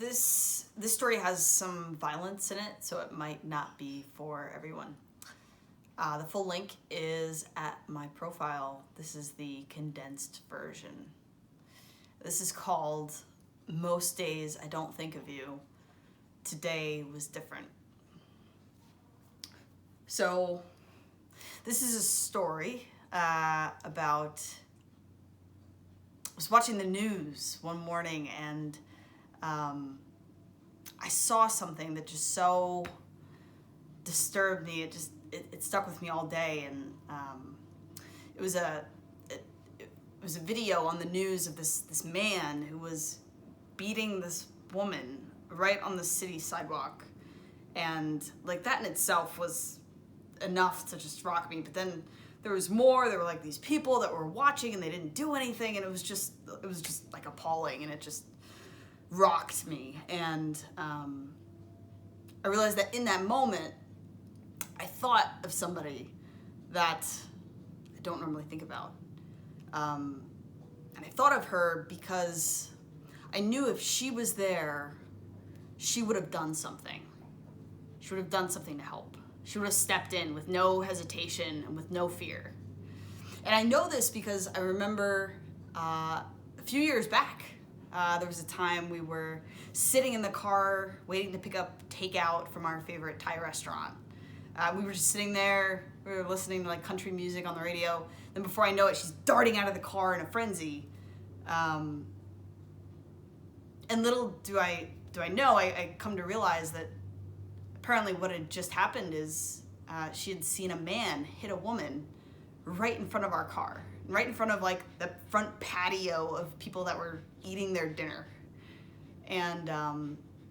This story has some violence in it, so it might not be for everyone. The full link is at my profile. This is the condensed version. This is called Most Days I Don't Think of You. Today was different. So this is a story about, I was watching the news one morning and I saw something that just so disturbed me. It stuck with me all day, and it was a video on the news of this man who was beating this woman right on the city sidewalk, and like that in itself was enough to just rock me. But then there was more. There were like these people that were watching and they didn't do anything, and it was just like appalling, and it just rocked me. And I realized that in that moment I thought of somebody that I don't normally think about, and I thought of her because I knew if she was there, she would have done something. She would have done something to help. She would have stepped in with no hesitation and with no fear. And I know this because I remember a few years back, there was a time we were sitting in the car waiting to pick up takeout from our favorite Thai restaurant. We were just sitting there, we were listening to like country music on the radio. Then before I know it, she's darting out of the car in a frenzy. And little do I know, I come to realize that apparently what had just happened is she had seen a man hit a woman right in front of our car, right in front of like the front patio of people that were eating their dinner. And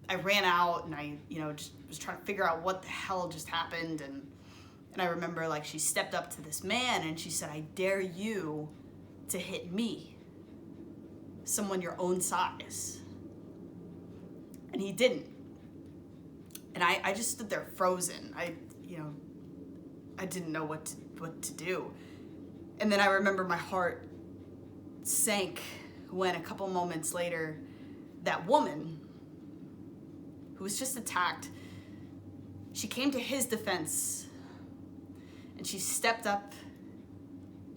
I ran out and I just was trying to figure out what the hell just happened. And I remember like she stepped up to this man and she said, "I dare you to hit me, someone your own size." And he didn't. And I just stood there frozen. I didn't know what to do. And then I remember my heart sank when a couple moments later, that woman who was just attacked, she came to his defense and she stepped up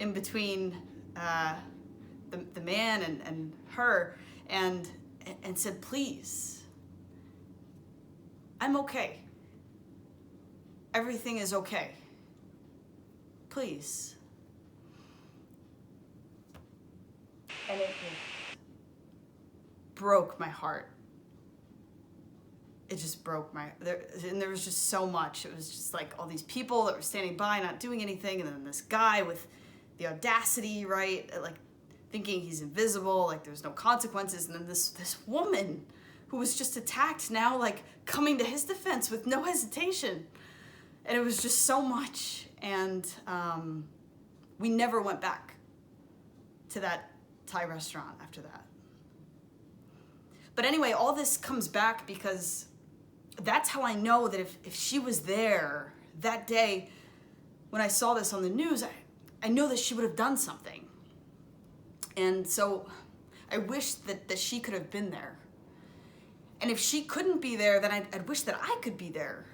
in between the man and her and said, "Please, I'm okay. Everything is okay. Please." And it broke my heart. It just broke and there was just so much. It was just like all these people that were standing by not doing anything, and then this guy with the audacity, right? Like thinking he's invisible, like there's no consequences, and then this woman who was just attacked now like coming to his defense with no hesitation. And it was just so much. And we never went back to that Thai restaurant after that. But anyway, all this comes back because that's how I know that if she was there that day when I saw this on the news, I know that she would have done something. And so I wish that she could have been there. And if she couldn't be there, then I'd wish that I could be there.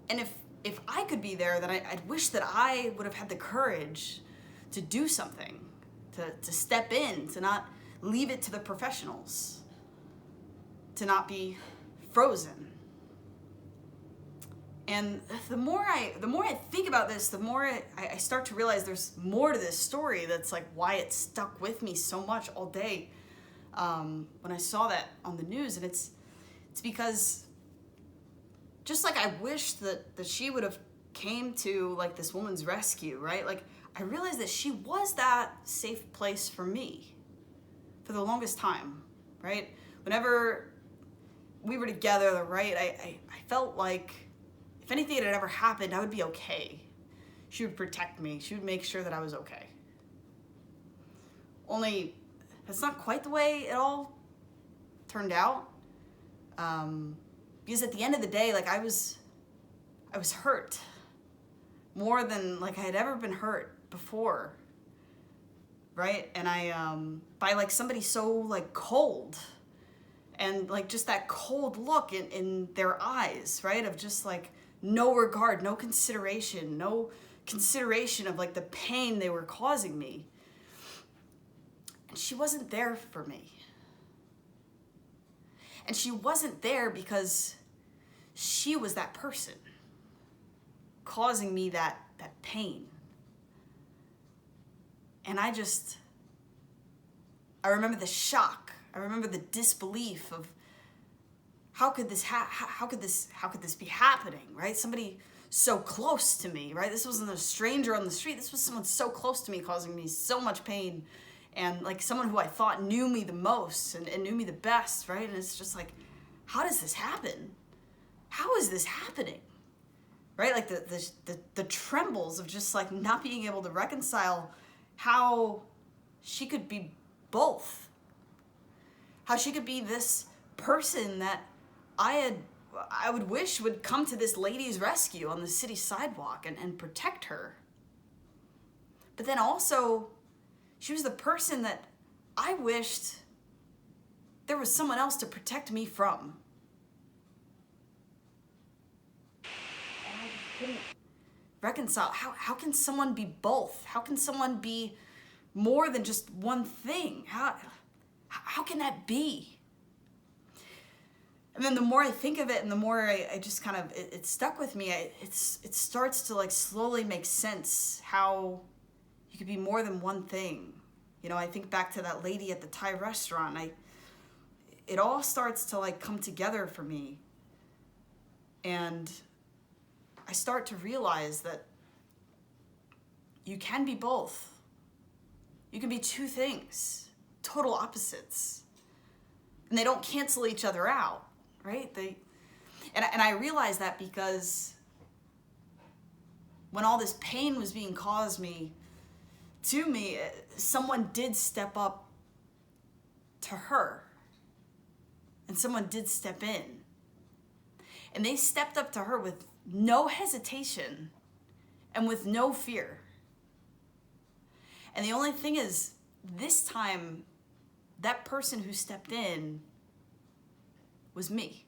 And if I could be there, then I'd wish that I would have had the courage to do something, to step in, to not leave it to the professionals, to not be frozen. And the more I think about this, the more I start to realize there's more to this story that's like why it stuck with me so much all day when I saw that on the news. And it's because just like I wish that she would have came to like this woman's rescue, right? Like I realized that she was that safe place for me for the longest time, right? Whenever we were together, right, I felt like if anything had ever happened, I would be okay. She would protect me. She would make sure that I was okay. Only that's not quite the way it all turned out. Because at the end of the day, like I was hurt more than like I had ever been hurt before, right? And I by like somebody so like cold And like just that cold look in their eyes, right? Of just like no regard, no consideration of like the pain they were causing me. And she wasn't there for me. And she wasn't there because she was that person causing me that pain. And I remember the shock. I remember the disbelief of how could this be happening, right? Somebody so close to me, right? This wasn't a stranger on the street. This was someone so close to me, causing me so much pain, and like someone who I thought knew me the most and knew me the best, right? And it's just like, how does this happen? How is this happening? Right? Like the trembles of just like not being able to reconcile how she could be both. How she could be this person that I would wish would come to this lady's rescue on the city sidewalk and protect her. But then also, she was the person that I wished there was someone else to protect me from. And I just couldn't reconcile. How can someone be both? How can someone be more than just one thing? How can that be? And then the more I think of it and the more I just kind of, it stuck with me, it starts to like slowly make sense how you could be more than one thing. You know, I think back to that lady at the Thai restaurant. It all starts to like come together for me. And I start to realize that you can be both. You can be two things, total opposites. And they don't cancel each other out, right? And I realized that because when all this pain was being caused to me, someone did step up to her. And someone did step in. And they stepped up to her with no hesitation and with no fear. And the only thing is, this time, that person who stepped in was me.